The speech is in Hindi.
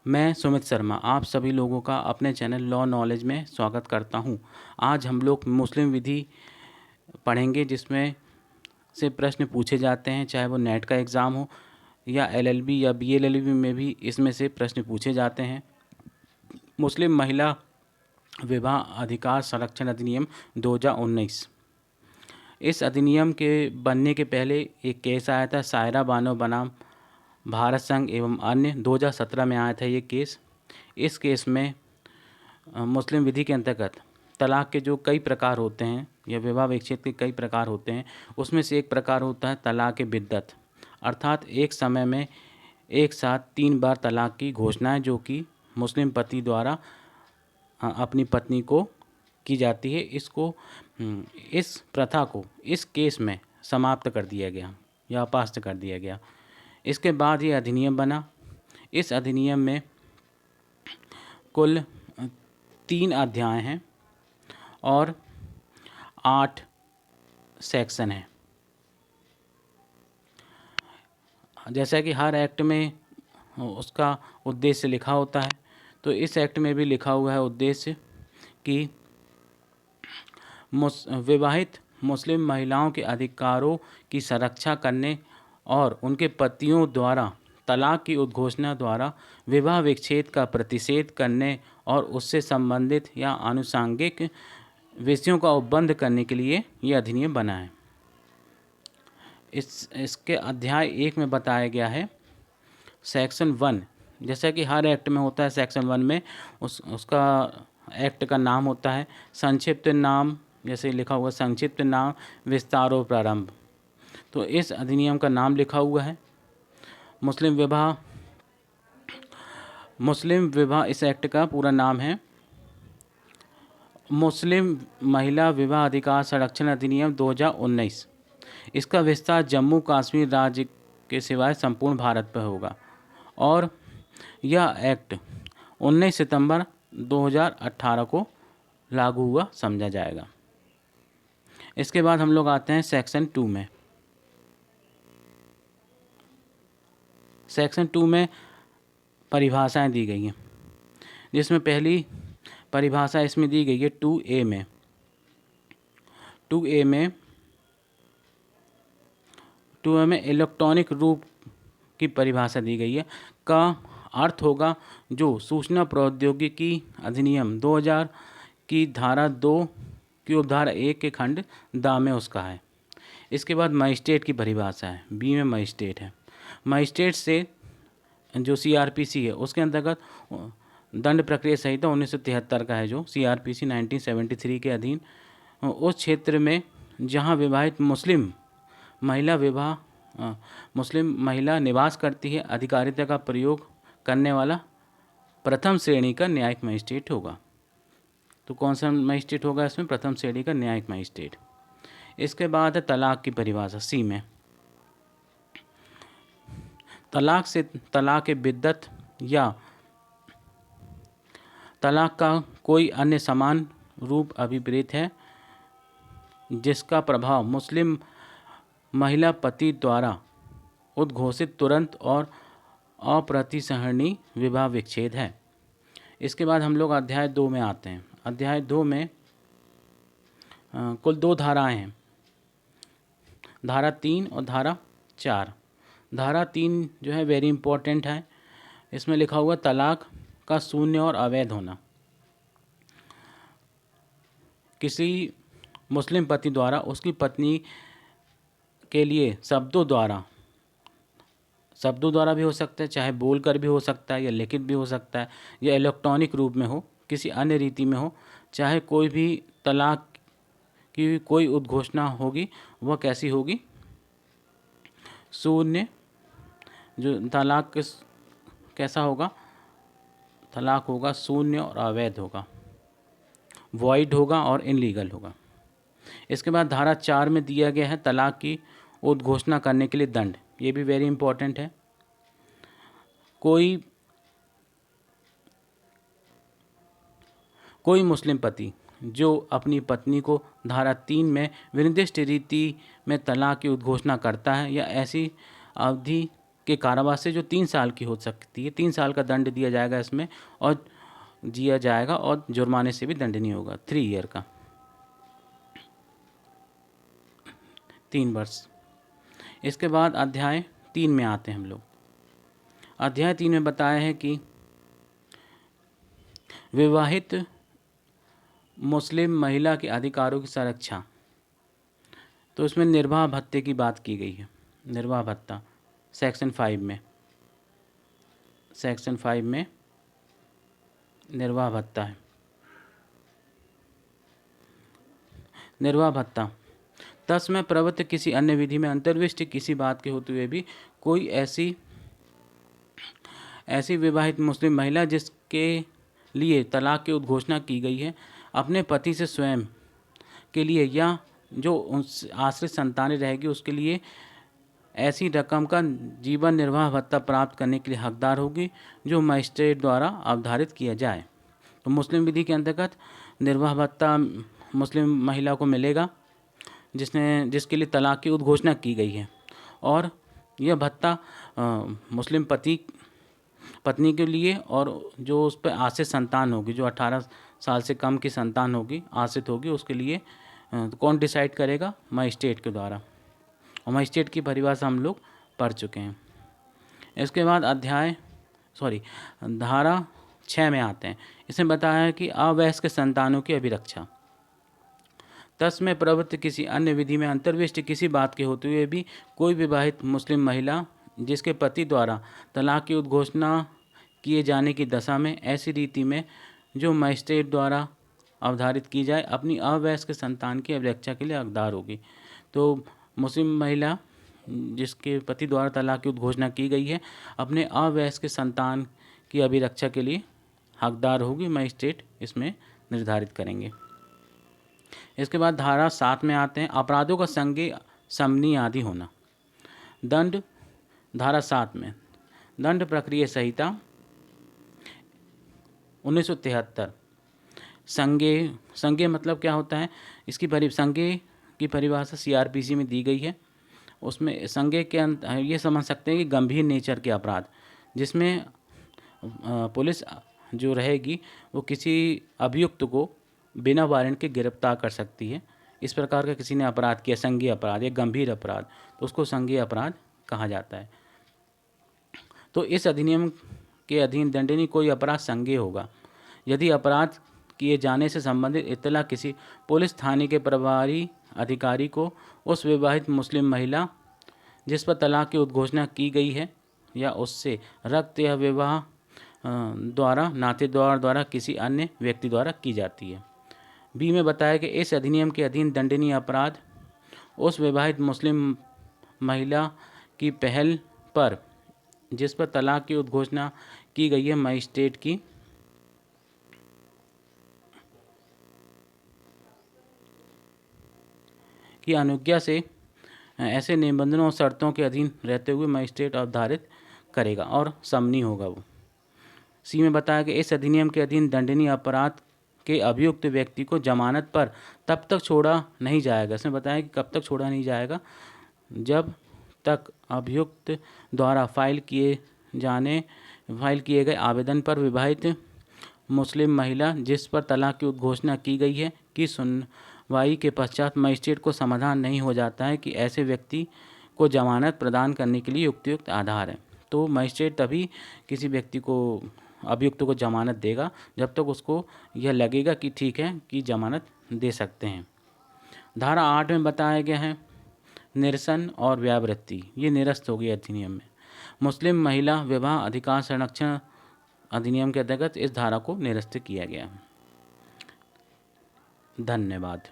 मैं सुमित शर्मा आप सभी लोगों का अपने चैनल लॉ नॉलेज में स्वागत करता हूं। आज हम लोग मुस्लिम विधि पढ़ेंगे, जिसमें से प्रश्न पूछे जाते हैं, चाहे वो नेट का एग्ज़ाम हो या एलएलबी या बीएलएलबी में भी इसमें से प्रश्न पूछे जाते हैं। मुस्लिम महिला विवाह अधिकार संरक्षण अधिनियम 2019। इस अधिनियम के बनने के पहले एक केस आया था, सायरा बानो बनाम भारत संघ एवं अन्य, 2017 में आया था ये केस। इस केस में मुस्लिम विधि के अंतर्गत तलाक के जो कई प्रकार होते हैं या विवाह विच्छेद के कई प्रकार होते हैं, उसमें से एक प्रकार होता है तलाक बिद्दत, अर्थात एक समय में एक साथ 3 बार तलाक की घोषणा, जो कि मुस्लिम पति द्वारा अपनी पत्नी को की जाती है। इस प्रथा को इस केस में समाप्त कर दिया गया या अपास्त कर दिया गया। इसके बाद ये अधिनियम बना। इस अधिनियम में कुल 3 अध्याय हैं और 8 सेक्शन हैं। जैसा कि हर एक्ट में उसका उद्देश्य लिखा होता है, तो इस एक्ट में भी लिखा हुआ है उद्देश्य कि विवाहित मुस्लिम महिलाओं के अधिकारों की सुरक्षा करने और उनके पतियों द्वारा तलाक की उद्घोषणा द्वारा विवाह विच्छेद का प्रतिषेध करने और उससे संबंधित या आनुषंगिक विषयों का उपबंध करने के लिए यह अधिनियम बना है। इसके अध्याय 1 में बताया गया है सेक्शन 1, जैसा कि हर एक्ट में होता है। सेक्शन 1 में उसका एक्ट का नाम होता है, संक्षिप्त नाम, जैसे लिखा हुआ संक्षिप्त नाम विस्तारो प्रारंभ। तो इस अधिनियम का नाम लिखा हुआ है मुस्लिम विवाह। इस एक्ट का पूरा नाम है मुस्लिम महिला विवाह अधिकार संरक्षण अधिनियम 2019। इसका विस्तार जम्मू कश्मीर राज्य के सिवाय संपूर्ण भारत पर होगा और यह एक्ट 19 सितंबर 2018 को लागू हुआ समझा जाएगा। इसके बाद हम लोग आते हैं सेक्शन 2 में। सेक्शन 2 में परिभाषाएं दी गई हैं, जिसमें पहली परिभाषा इसमें दी गई है 2A में। 2A में इलेक्ट्रॉनिक रूप की परिभाषा दी गई है। का अर्थ होगा जो सूचना प्रौद्योगिकी अधिनियम 2000 की धारा 2 की उपधारा 1 के खंड द में उसका है। इसके बाद मजिस्ट्रेट की परिभाषा है, बी में मजिस्ट्रेट है। मजिस्ट्रेट से जो CRPC है उसके अंतर्गत दंड प्रक्रिया संहिता 1973 का है, जो CRPC 1973 के अधीन उस क्षेत्र में जहां विवाहित मुस्लिम महिला निवास करती है, अधिकारिता का प्रयोग करने वाला प्रथम श्रेणी का न्यायिक मजिस्ट्रेट होगा। तो कौन सा मजिस्ट्रेट होगा इसमें? प्रथम श्रेणी का न्यायिक मजिस्ट्रेट। इसके बाद है तलाक की परिभाषा, सी में। तलाक से तलाक बिद्दत या तलाक का कोई अन्य समान रूप अभिप्रेत है जिसका प्रभाव मुस्लिम महिला पति द्वारा उद्घोषित तुरंत और अप्रतिसहरणीय विवाह विच्छेद है। इसके बाद हम लोग अध्याय 2 में आते हैं। अध्याय 2 में कुल 2 धाराएं हैं, धारा 3 और धारा 4। धारा 3 जो है वेरी इंपॉर्टेंट है। इसमें लिखा हुआ तलाक का शून्य और अवैध होना। किसी मुस्लिम पति द्वारा उसकी पत्नी के लिए शब्दों द्वारा भी हो सकता है, चाहे बोलकर भी हो सकता है या लिखित भी हो सकता है, या इलेक्ट्रॉनिक रूप में हो, किसी अन्य रीति में हो, चाहे कोई भी तलाक की कोई उद्घोषणा होगी, वह कैसी होगी? शून्य। जो तलाक कैसा होगा? तलाक होगा शून्य और अवैध होगा, वॉइड होगा और इनलीगल होगा। इसके बाद धारा 4 में दिया गया है तलाक की उद्घोषणा करने के लिए दंड। ये भी वेरी इंपॉर्टेंट है। कोई मुस्लिम पति जो अपनी पत्नी को धारा 3 में विनिर्दिष्ट रीति में तलाक की उद्घोषणा करता है या ऐसी अवधि के कारावास से जो 3 साल की हो सकती है, 3 साल का दंड दिया जाएगा इसमें और दिया जाएगा, और जुर्माने से भी दंडनीय होगा 3 ईयर का, 3 वर्ष। इसके बाद अध्याय 3 में आते हैं हम लोग। अध्याय 3 में बताया है कि विवाहित मुस्लिम महिला के अधिकारों की संरक्षा। तो इसमें निर्वाह भत्ते की बात की गई है। निर्वाह भत्ता सेक्शन 5 में, सेक्शन 5 में निर्वाह भत्ता है। निर्वाह भत्ता 10 में प्रवृत्त किसी अन्य विधि में अंतर्विष्ट किसी बात के होते हुए भी कोई ऐसी विवाहित मुस्लिम महिला जिसके लिए तलाक की उद्घोषणा की गई है, अपने पति से स्वयं के लिए या जो उस आश्रित संतानें रहेगी उसके लिए ऐसी रकम का जीवन निर्वाह भत्ता प्राप्त करने के लिए हकदार होगी जो मजिस्ट्रेट द्वारा अवधारित किया जाए। तो मुस्लिम विधि के अंतर्गत निर्वाह भत्ता मुस्लिम महिला को मिलेगा जिसके लिए तलाक की उद्घोषणा की गई है, और यह भत्ता मुस्लिम पत्नी के लिए और जो उस पर आश्रित संतान होगी, जो 18 साल से कम की संतान होगी, आश्रित होगी, उसके लिए कौन डिसाइड करेगा? मजिस्ट्रेट के द्वारा। और मजिस्ट्रेट की परिभाषा हम लोग पढ़ चुके हैं। इसके बाद धारा 6 में आते हैं। इसमें बताया है कि अवयस्क संतानों की अभिरक्षा। 10 में प्रवृत्त किसी अन्य विधि में अंतर्विष्ट किसी बात के होते हुए भी कोई विवाहित मुस्लिम महिला जिसके पति द्वारा तलाक की उद्घोषणा किए जाने की दशा में ऐसी रीति में जो मजिस्ट्रेट द्वारा अवधारित की जाए, अपनी अवयस्क संतान की अभिरक्षा के लिए हकदार होगी। तो मुस्लिम महिला जिसके पति द्वारा तलाक की उद्घोषणा की गई है, अपने अवयस्क संतान की अभिरक्षा के लिए हकदार होगी, मजिस्ट्रेट इसमें निर्धारित करेंगे। इसके बाद धारा 7 में आते हैं। अपराधों का संज्ञेय समनीय आदि होना। दंड धारा 7 में दंड प्रक्रिया संहिता 1973। संज्ञेय मतलब क्या होता है? इसकी संज्ञेय की परिभाषा CRPC में दी गई है। उसमें संज्ञेय के ये समझ सकते हैं कि गंभीर नेचर के अपराध जिसमें पुलिस जो रहेगी वो किसी अभियुक्त को बिना वारंट के गिरफ्तार कर सकती है। इस प्रकार का किसी ने अपराध किया, संज्ञेय अपराध या गंभीर अपराध, तो उसको संज्ञेय अपराध कहा जाता है। तो इस अधिनियम के अधीन दंडनीय कोई अपराध संज्ञेय होगा यदि अपराध किए जाने से संबंधित इत्तला किसी पुलिस थाने के प्रभारी अधिकारी को उस विवाहित मुस्लिम महिला जिस पर तलाक की उद्घोषणा की गई है या उससे रक्त या विवाह द्वारा नातेदार द्वारा किसी अन्य व्यक्ति द्वारा की जाती है। बी में बताया कि इस अधिनियम के अधीन दंडनीय अपराध उस विवाहित मुस्लिम महिला की पहल पर जिस पर तलाक की उद्घोषणा की गई है मजिस्ट्रेट की अनुज्ञा से ऐसे निबंधनों और शर्तों के अधीन रहते हुए मजिस्ट्रेट अवधारित करेगा और समनी होगा वो। सी में बताया कि इस अधिनियम के अधीन दंडनीय अपराध के अभियुक्त व्यक्ति को जमानत पर तब तक छोड़ा नहीं जाएगा। इसमें बताया कि कब तक छोड़ा नहीं जाएगा? जब तक अभियुक्त द्वारा फाइल किए गए आवेदन पर विवाहित मुस्लिम महिला जिस पर तलाक की उद्घोषणा की गई है की सुनवाई के पश्चात मजिस्ट्रेट को समाधान नहीं हो जाता है कि ऐसे व्यक्ति को जमानत प्रदान करने के लिए उपयुक्त आधार है। तो मजिस्ट्रेट तभी किसी व्यक्ति को, अभियुक्त को जमानत देगा जब तक उसको यह लगेगा कि ठीक है कि जमानत दे सकते हैं। धारा 8 में बताया गया है निरसन और व्यावृत्ति, ये निरस्त हो गई अधिनियम में। मुस्लिम महिला विवाह अधिकार संरक्षण अधिनियम के अंतर्गत इस धारा को निरस्त किया गया। धन्यवाद।